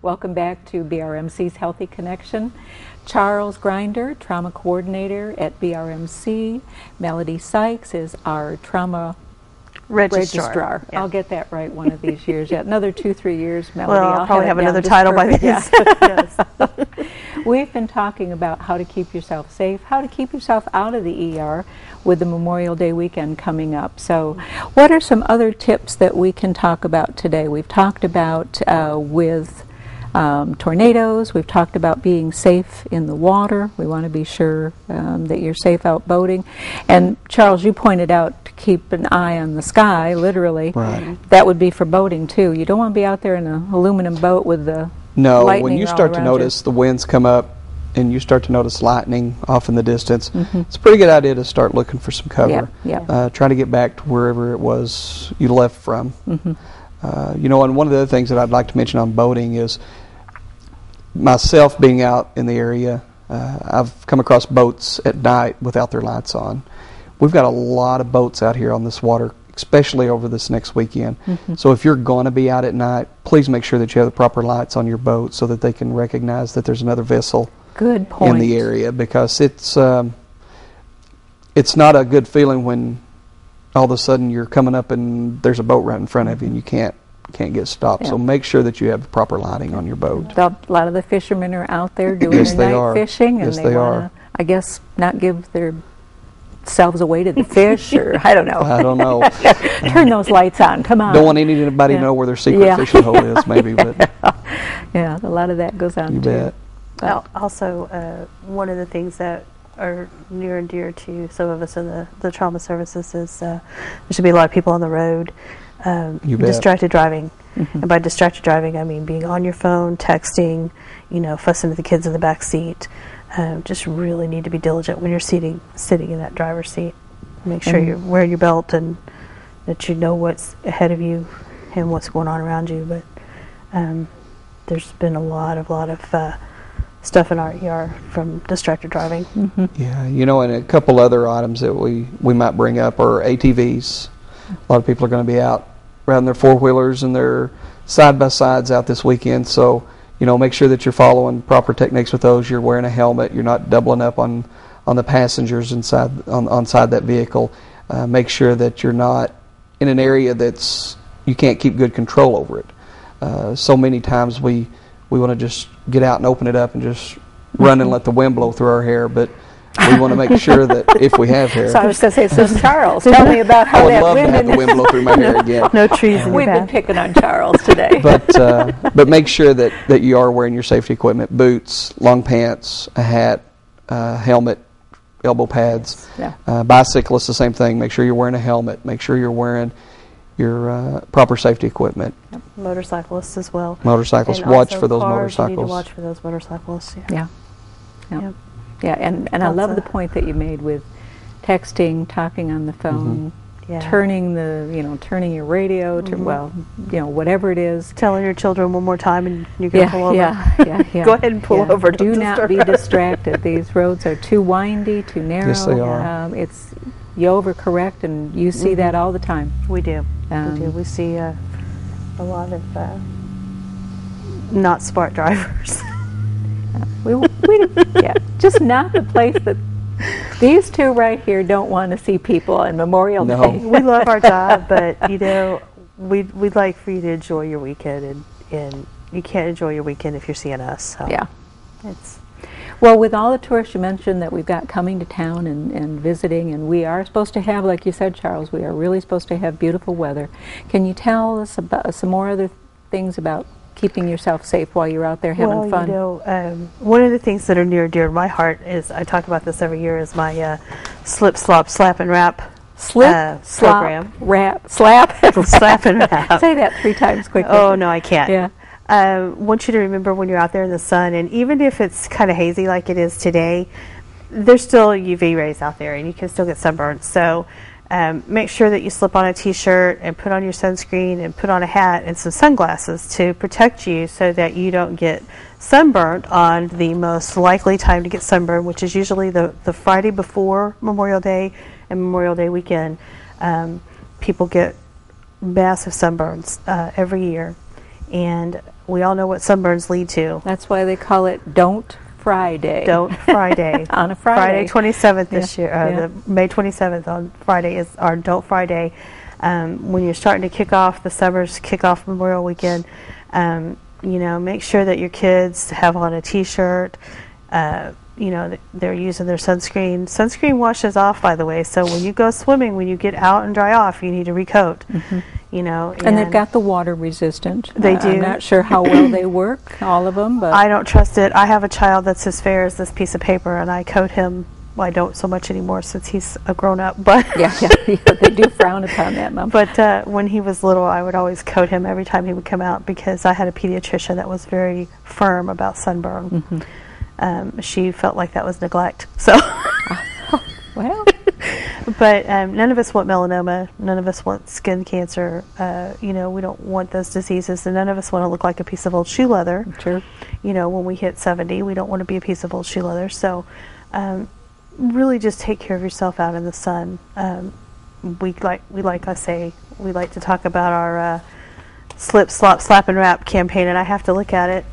Welcome back to BRMC's Healthy Connection. Charles Grinder, trauma coordinator at BRMC. Melody Sykes is our trauma registrar. Yeah. I'll get that right one of these years. Yeah, another 2-3 years, Melody. Well, I'll probably have another title by then. Yeah. Yes. We've been talking about how to keep yourself safe, how to keep yourself out of the ER with the Memorial Day weekend coming up. So what are some other tips that we can talk about today? We've talked about with tornadoes. We've talked about being safe in the water. We want to be sure that you're safe out boating. And Charles, you pointed out to keep an eye on the sky, literally. Right. That would be for boating too. You don't want to be out there in an aluminum boat with the No, lightning when you all start to around notice the winds come up and you start to notice lightning off in the distance, Mm-hmm. it's a pretty good idea to start looking for some cover. Yeah. Try to get back to wherever it was you left from. Mm-hmm. You know, and one of the other things that I'd like to mention on boating is myself being out in the area. I've come across boats at night without their lights on. We've got a lot of boats out here on this water, especially over this next weekend. Mm-hmm. So if you're going to be out at night, please make sure that you have the proper lights on your boat so that they can recognize that there's another vessel Good point. in the area, because it's not a good feeling when all of a sudden you're coming up and there's a boat right in front of you and you can't get stopped. Yeah. So make sure that you have the proper lighting on your boat. A lot of the fishermen are out there doing Yes, their they night are. fishing, and Yes, they they want are. to, I guess, not give themselves away to the fish, or I don't know. I don't know. Turn those lights on. Come on. Don't want anybody to know where their secret Yeah. fishing hole is, maybe, but Yeah, a lot of that goes on you too. bet. But Also, one of the things that are near and dear to some of us in the trauma services is there should be a lot of people on the road. You bet. Distracted driving. Mhm. And by distracted driving, I mean being on your phone, texting, fussing at the kids in the back seat. Just really need to be diligent when you're sitting in that driver's seat. Make sure you're wearing your belt and that you know what's ahead of you and what's going on around you. But there's been a lot of stuff in our ER from distracted driving. Mhm. Yeah, and a couple other items that we might bring up are ATVs. A lot of people are going to be out riding their four-wheelers and their side-by-sides out this weekend, so make sure that you're following proper techniques with those. You're wearing a helmet. You're not doubling up on the passengers inside that vehicle. Make sure that you're not in an area that's you can't keep good control over it. So many times we want to just get out and open it up and just run and let the wind blow through our hair, but we want to make sure that if we have hair. So I was going to say, so Charles, tell me about how I would that love to have wind. the wind blow through my hair again. No trees in We've your been path. picking on Charles today. But make sure that you are wearing your safety equipment: boots, long pants, a hat, helmet, elbow pads. Yeah. Bicyclists, the same thing. Make sure you're wearing a helmet. Make sure you're wearing your proper safety equipment. Motorcyclists as well. Motorcycles, And watch also for those cars, You need to motorcycles. watch for those motorcyclists. Yeah. Yeah. Yep. Yeah, and I Lots love of- the point that you made with texting, talking on the phone, Yeah. turning your radio to whatever it is. Telling your children one more time and you're going to pull over. Yeah. Go ahead and pull over. Do Don't not disturb be us. distracted. These roads are too windy, too narrow. Yes, they are. You overcorrect, and you see that all the time. We do. Um, We do. We see a lot of not smart drivers. Just not the place that these two right here don't want to see people on Memorial No. Day. We love our job, but we'd like for you to enjoy your weekend, and you can't enjoy your weekend if you're seeing us. So Yeah. it's Well, with all the tourists you mentioned that we've got coming to town and visiting, and we are supposed to have, like you said, Charles, we are really supposed to have beautiful weather. Can you tell us about some more other things about keeping yourself safe while you're out there having fun? One of the things that are near and dear to my heart is, I talk about this every year, is my slip, slop, slap, and wrap Slip, slop, program. rap, slap. Slap and wrap. Say that 3 times quickly. Oh, no, I can't. Yeah. Want you to remember when you're out there in the sun, and even if it's kind of hazy like it is today, there's still UV rays out there, and you can still get sunburned. So make sure that you slip on a t-shirt and put on your sunscreen and put on a hat and some sunglasses to protect you so that you don't get sunburned on the most likely time to get sunburned, which is usually the Friday before Memorial Day and Memorial Day weekend. People get massive sunburns every year. And we all know what sunburns lead to. That's why they call it Don't Friday. Don't Friday. On a Friday. Friday 27th this year, yeah. the May 27th on Friday is our Don't Friday. When you're starting to kick off the summers, kick off Memorial Weekend, you know, make sure that your kids have on a t-shirt. You know, they're using their sunscreen. Sunscreen washes off, by the way, so when you go swimming, when you get out and dry off, you need to recoat. You know, and they've got the water resistant. They do. I'm not sure how well they work, all of them, but I don't trust it. I have a child that's as fair as this piece of paper, and I coat him. Well, I don't so much anymore since he's a grown-up, but yeah, they do frown upon that, Mom. But when he was little, I would always coat him every time he would come out because I had a pediatrician that was very firm about sunburn. She felt like that was neglect. So, well, but none of us want melanoma. None of us want skin cancer. You know, we don't want those diseases, and none of us want to look like a piece of old shoe leather. Sure. You know, when we hit 70, we don't want to be a piece of old shoe leather. So, really, just take care of yourself out in the sun. We like to talk about our slip, slop, slap, and wrap campaign, and I have to look at it.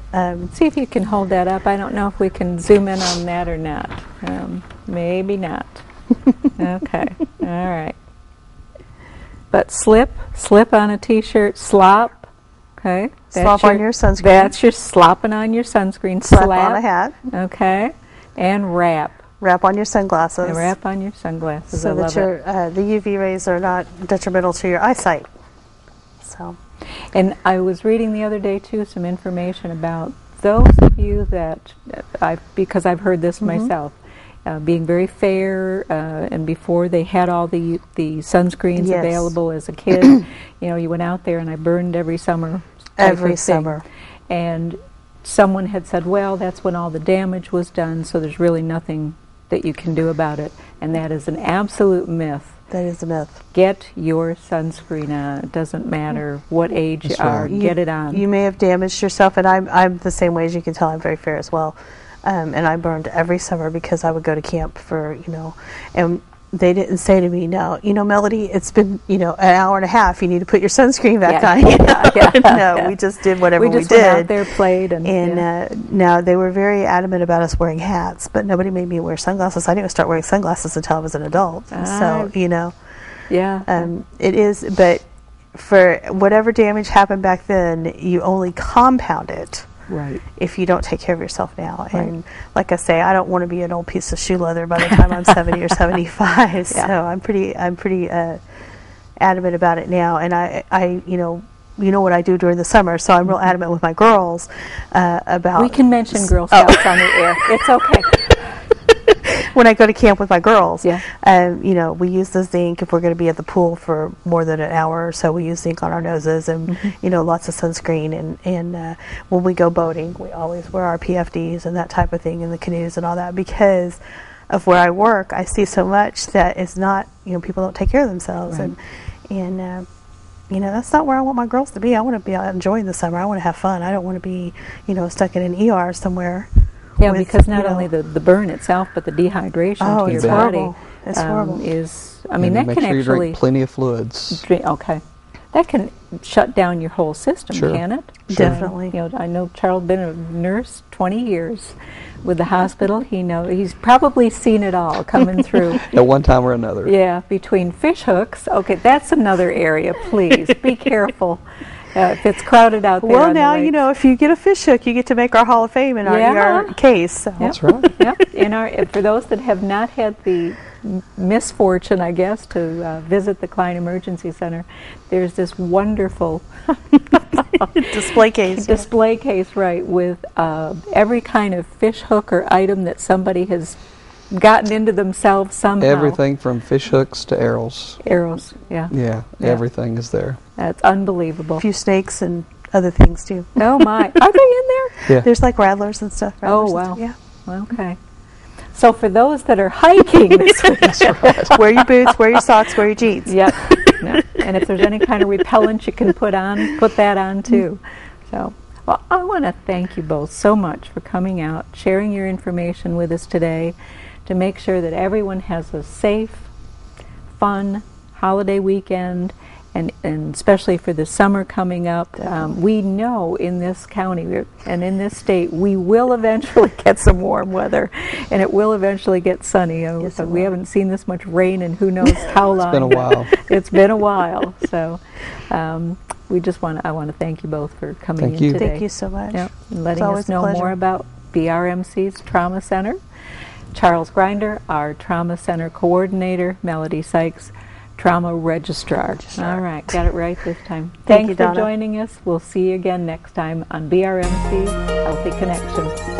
See if you can hold that up. I don't know if we can zoom in on that or not. Maybe not. Okay. All right. But slip on a t-shirt, slop. Okay. Slop on your sunscreen. That's your slopping on your sunscreen. Slap on a hat. Okay. And wrap. Wrap on your sunglasses. And wrap on your sunglasses. So I love that the UV rays are not detrimental to your eyesight. So. And I was reading the other day too some information about those of you that because I've heard this myself, being very fair, and before they had all the sunscreens available as a kid, you know, you went out there, and I burned every summer. Every summer. And someone had said, well, that's when all the damage was done, so there's really nothing that you can do about it. And that is an absolute myth. That is a myth. Get your sunscreen on. It doesn't matter what age you are. Get it on. You may have damaged yourself, and I'm the same way. As you can tell, I'm very fair as well. And I burned every summer because I would go to camp for, you know, and they didn't say to me, no, you know, Melody, it's been, you know, an hour and a half. You need to put your sunscreen back on. No, we just did whatever we did. We just went out there, played. And now they were very adamant about us wearing hats, but nobody made me wear sunglasses. I didn't start wearing sunglasses until I was an adult. So, you know. Yeah. It is, but for whatever damage happened back then, you only compound it. Right. If you don't take care of yourself now. Right. And like I say, I don't want to be an old piece of shoe leather by the time I'm 70 or 75. So I'm pretty adamant about it now. And I you know what I do during the summer, so I'm real adamant with my girls about. We can mention Girl Scouts on the air. It's okay. When I go to camp with my girls, you know, we use the zinc. If we're going to be at the pool for more than an hour or so, we use zinc on our noses, and you know, lots of sunscreen. And when we go boating, we always wear our PFDs and that type of thing in the canoes and all that, because of where I work. I see so much that is not, you know, people don't take care of themselves, and you know, that's not where I want my girls to be. I want to be enjoying the summer. I want to have fun. I don't want to be, you know, stuck in an ER somewhere. Yeah, because not only the burn itself, but the dehydration to your body is, I mean, that make can sure you actually drink plenty of fluids. Okay, that can shut down your whole system, can it? Definitely. You know, I know Charles been a nurse 20 years with the hospital. He's probably seen it all coming through at one time or another. Yeah, between fish hooks. Okay, that's another area. Please be careful. If it's crowded out there. Well, now, you know, if you get a fish hook, you get to make our Hall of Fame in our ER case. So. That's right. For those that have not had the misfortune, I guess, to visit the Klein Emergency Center, there's this wonderful display case. Display case, right, with every kind of fish hook or item that somebody has gotten into themselves somehow. Everything from fish hooks to arrows. Arrows, yeah. Everything is there. That's unbelievable. A few snakes and other things too. Oh my! Are they in there? Yeah. There's like rattlers and stuff. Oh wow! Yeah. Okay. So for those that are hiking this week, that's right. Wear your boots, wear your socks, wear your jeans. Yep. And if there's any kind of repellent you can put that on too. So, well, I want to thank you both so much for coming out, sharing your information with us today, to make sure that everyone has a safe, fun holiday weekend, and especially for the summer coming up. We know in this county and in this state we will eventually get some warm weather, and it will eventually get sunny. Yes, So it we will. haven't seen this much rain in who knows how long. It's been a while. It's been a while. So I want to thank you both for coming Thank in you. today. Thank you so much. Yep, and letting It's us always a know pleasure. more about BRMC's Trauma Center. Charles Grinder, our Trauma Center Coordinator, Melody Sykes, Trauma Registrar. All right, got it right this time. Thank Thanks you, for Donna. joining us. We'll see you again next time on BRMC Healthy Connection.